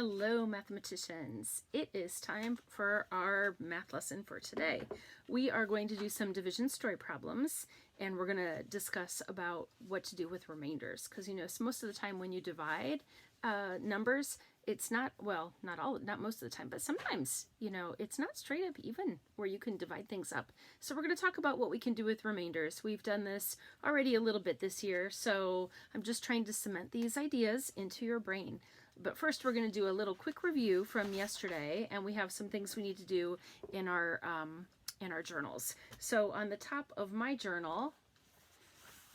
Hello, mathematicians. It is time for our math lesson for today. We are going to do some division story problems, and we're going to discuss about what to do with remainders. Because, so most of the time when you divide numbers, it's not, well, not most of the time, but sometimes, it's not straight up even where you can divide things up. So we're going to talk about what we can do with remainders. We've done this already a little bit this year, so I'm just trying to cement these ideas into your brain. But first we're going to do a little quick review from yesterday, and we have some things we need to do in our journals. So on the top of my journal,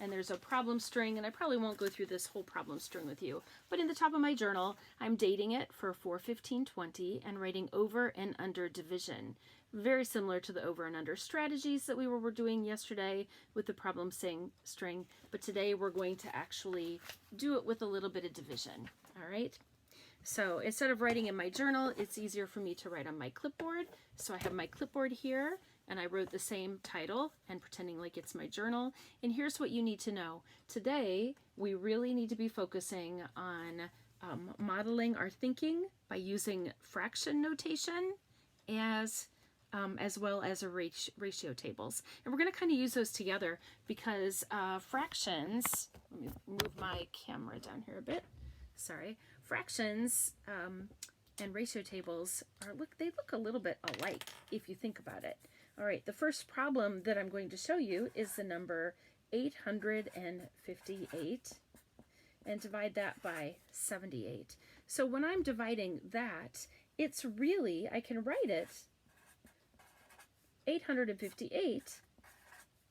and there's a problem string, and I probably won't go through this whole problem string with you, but in the top of my journal, I'm dating it for 4/15/20 and writing over and under division. Very similar to the over and under strategies that we were doing yesterday with the problem string, but today we're going to actually do it with a little bit of division, all right? So instead of writing in my journal, it's easier for me to write on my clipboard. So I have my clipboard here, and I wrote the same title and pretending like it's my journal. And here's what you need to know. Today, we really need to be focusing on modeling our thinking by using fraction notation as well as ratio tables. And we're going to kind of use those together because fractions, let me move my camera down here a bit. Sorry, fractions and ratio tables they look a little bit alike if you think about it. All right, the first problem that I'm going to show you is the number 858, and divide that by 78. So when I'm dividing that, it's really, I can write it 858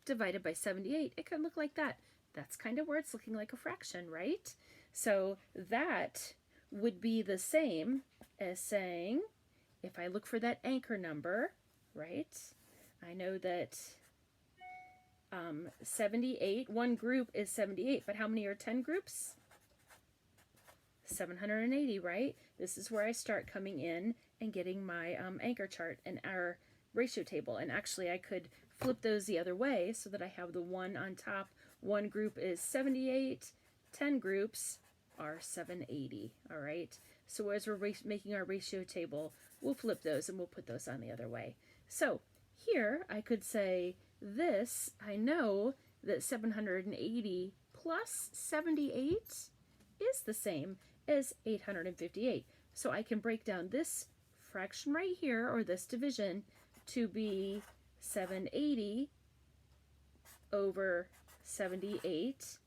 divided by 78. It can look like that. That's kind of where it's looking like a fraction, right? So that would be the same as saying, if I look for that anchor number, right? I know that 78, one group is 78, but how many are 10 groups? 780, right? This is where I start coming in and getting my anchor chart and our ratio table. And actually I could flip those the other way so that I have the one on top. One group is 78, 10 groups are 780, all right? So as we're making our ratio table, we'll flip those and we'll put those on the other way. So here I could say this, I know that 780 plus 78 is the same as 858. So I can break down this fraction right here, or this division, to be 780 over 78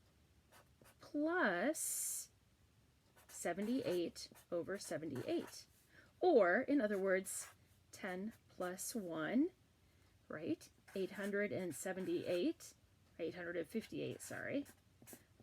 plus 78 over 78. Or, in other words, 10 plus 1, right? 858, sorry,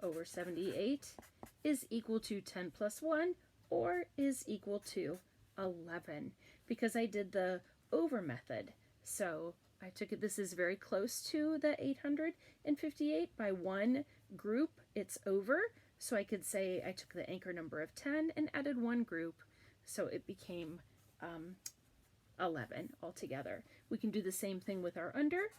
over 78 is equal to 10 plus 1, or is equal to 11, because I did the over method. So I took it, this is very close to the 858. By one group, it's over. So I could say I took the anchor number of 10 and added one group, so it became 11 altogether. We can do the same thing with our under.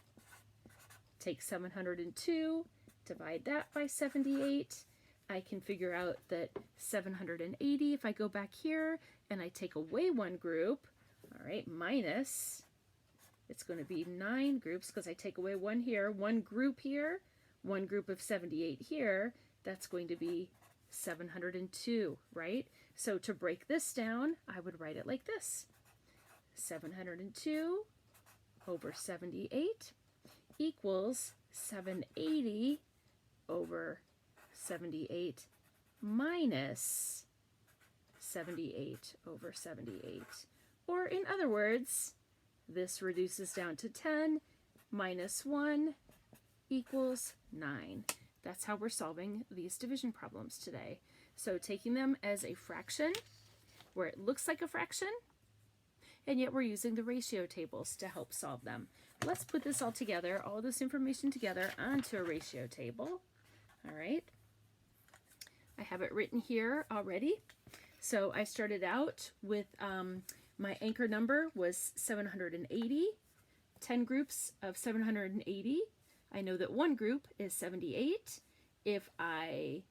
Take 702, divide that by 78. I can figure out that 780, if I go back here and I take away one group, all right, minus, it's going to be 9 groups because I take away one here, one group here, one group of 78 here, that's going to be 702, right? So to break this down, I would write it like this. 702 over 78 equals 780 over 78 minus 78 over 78. Or in other words, this reduces down to 10 minus 1 equals 9. That's how we're solving these division problems today. So taking them as a fraction, where it looks like a fraction, and yet we're using the ratio tables to help solve them. Let's put this all together, all this information together, onto a ratio table. All right. I have it written here already. So I started out with my anchor number was 780, 10 groups of 780. I know that one group is 78. If I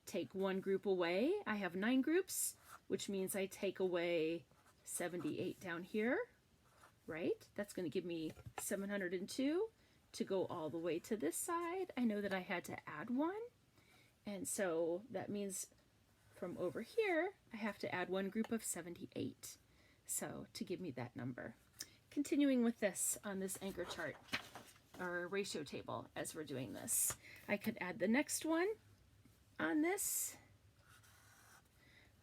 take one group away, I have 9 groups. which means I take away 78 down here, right? That's going to give me 702. To go all the way to this side, I know that I had to add 1. And so that means from over here, I have to add one group of 78. So to give me that number. Continuing with this on this anchor chart, or ratio table, as we're doing this, I could add the next one on this,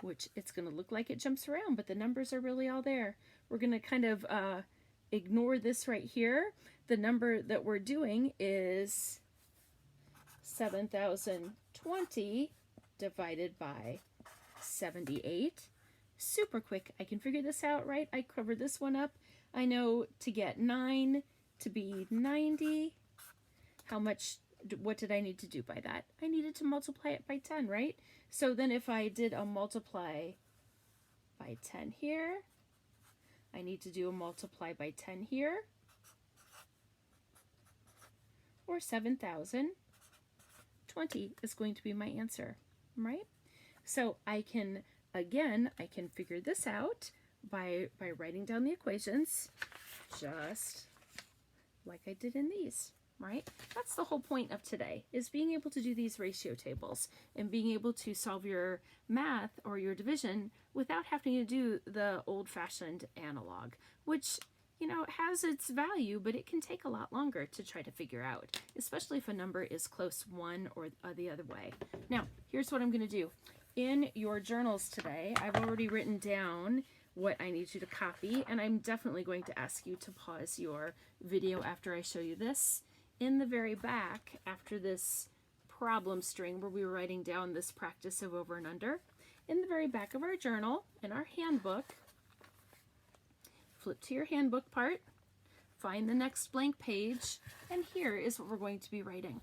which it's going to look like it jumps around, but the numbers are really all there. We're going to kind of ignore this right here. The number that we're doing is 7,020 divided by 78. Super quick. I can figure this out, right? I covered this one up. I know to get 9 to be 90. What did I need to do by that? I needed to multiply it by 10, right? So then if I did a multiply by 10 here, I need to do a multiply by 10 here, or 7,020 is going to be my answer, right? So I can figure this out by writing down the equations, just like I did in these, right? That's the whole point of today, is being able to do these ratio tables and being able to solve your math or your division without having to do the old-fashioned analog, which, you know, has its value, but it can take a lot longer to try to figure out, especially if a number is close one or the other way. Now, here's what I'm going to do. In your journals today, I've already written down what I need you to copy, and I'm definitely going to ask you to pause your video after I show you this. In the very back, after this problem string where we were writing down this practice of over and under, in the very back of our journal, in our handbook, flip to your handbook part, find the next blank page, and here is what we're going to be writing.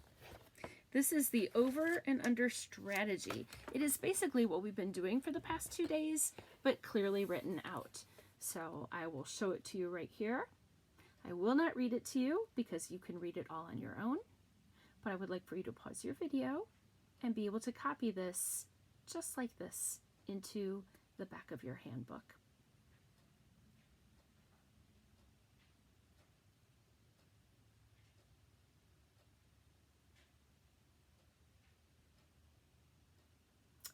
This is the over and under strategy. It is basically what we've been doing for the past 2 days, but clearly written out. So I will show it to you right here. I will not read it to you because you can read it all on your own, but I would like for you to pause your video and be able to copy this just like this into the back of your handbook.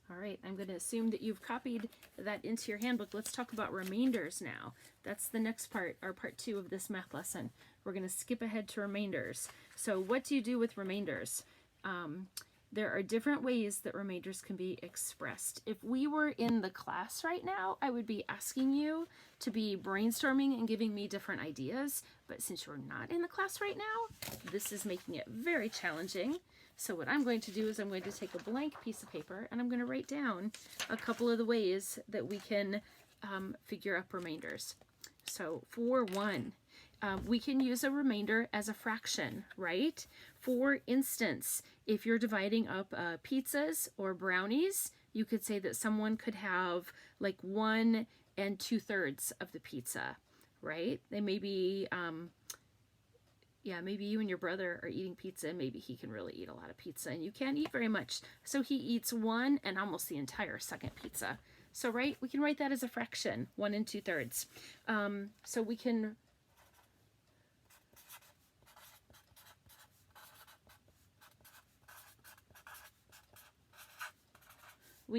All right, I'm going to assume that you've copied that into your handbook. Let's talk about remainders now. That's the next part, or part 2 of this math lesson. We're going to skip ahead to remainders. So what do you do with remainders? There are different ways that remainders can be expressed. If we were in the class right now, I would be asking you to be brainstorming and giving me different ideas. But since you're not in the class right now, this is making it very challenging. So what I'm going to do is I'm going to take a blank piece of paper and I'm going to write down a couple of the ways that we can figure up remainders. So for one, we can use a remainder as a fraction, right? For instance, if you're dividing up pizzas or brownies, you could say that someone could have like 1 2/3 of the pizza, right? They may be, maybe you and your brother are eating pizza, and maybe he can really eat a lot of pizza, and you can't eat very much. So he eats 1 and almost the entire second pizza. So, right, we can write that as a fraction, 1 2/3. So we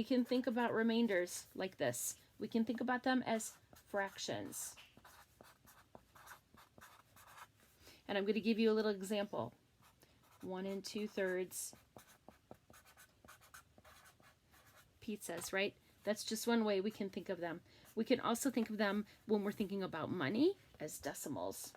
can think about remainders like this. We can think about them as fractions. And I'm going to give you a little example. 1 2/3 pizzas, right? That's just one way we can think of them. We can also think of them when we're thinking about money as decimals.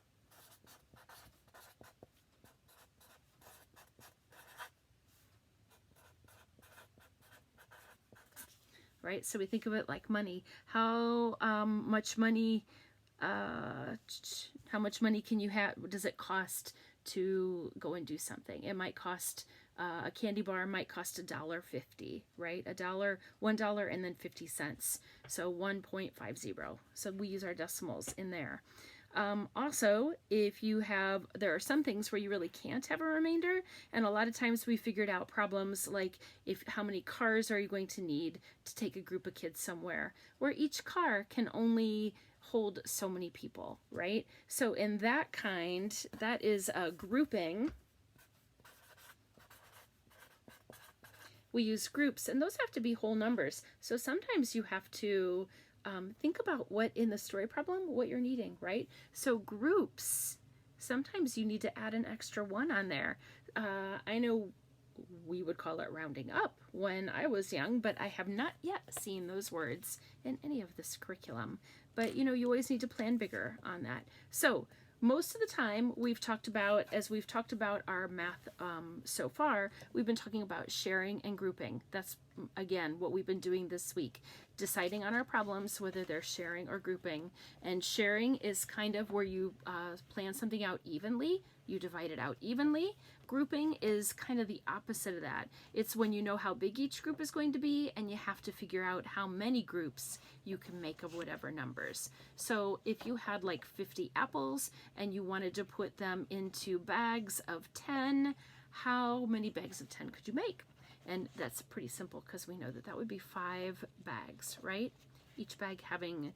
Right? So we think of it like money. How much money can you have? What does it cost to go and do something? It might cost, a candy bar might cost $1.50, right? $1 and then 50 cents. So 1.50. So we use our decimals in there. Also, if you have, there are some things where you really can't have a remainder, and a lot of times we figured out problems like how many cars are you going to need to take a group of kids somewhere, where each car can only hold so many people, right? So in that kind, that is a grouping. We use groups, and those have to be whole numbers. So sometimes you have to think about what in the story problem, what you're needing, right? So groups, sometimes you need to add an extra one on there. I know we would call it rounding up when I was young, but I have not yet seen those words in any of this curriculum. But you always need to plan bigger on that. So most of the time we've talked about, as we've talked about our math so far, we've been talking about sharing and grouping. That's, again, what we've been doing this week, deciding on our problems whether they're sharing or grouping. And sharing is kind of where you plan something out evenly, you divide it out evenly. Grouping is kind of the opposite of that. It's when you know how big each group is going to be and you have to figure out how many groups you can make of whatever numbers. So if you had like 50 apples and you wanted to put them into bags of 10, how many bags of 10 could you make? And that's pretty simple because we know that that would be 5 bags, right? Each bag having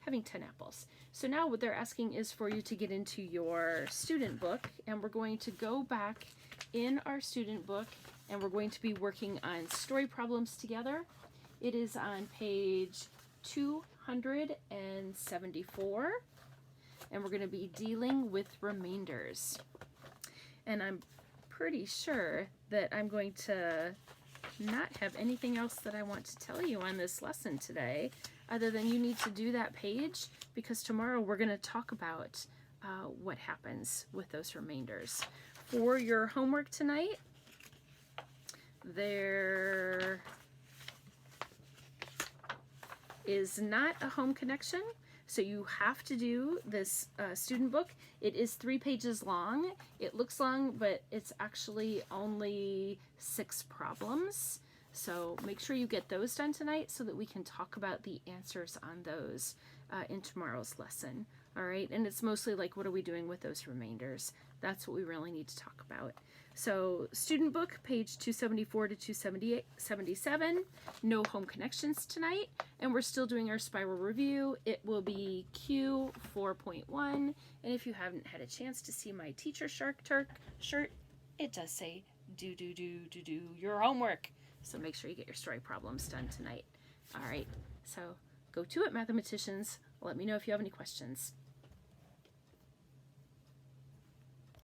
10 apples. So now what they're asking is for you to get into your student book, and we're going to go back in our student book and we're going to be working on story problems together. It is on page 274, and we're going to be dealing with remainders. And I'm pretty sure that I'm going to not have anything else that I want to tell you on this lesson today, other than you need to do that page, because tomorrow we're going to talk about what happens with those remainders. For your homework tonight, there is not a home connection, so you have to do this student book. It is 3 pages long. It looks long, but it's actually only 6 problems. So make sure you get those done tonight so that we can talk about the answers on those in tomorrow's lesson. All right, and it's mostly like, what are we doing with those remainders? That's what we really need to talk about. So student book, page 274 to 277, no home connections tonight, and we're still doing our spiral review. It will be Q 4.1, and if you haven't had a chance to see my Teacher Shark shirt, it does say do your homework. So make sure you get your story problems done tonight. All right, so go to it, mathematicians. Let me know if you have any questions.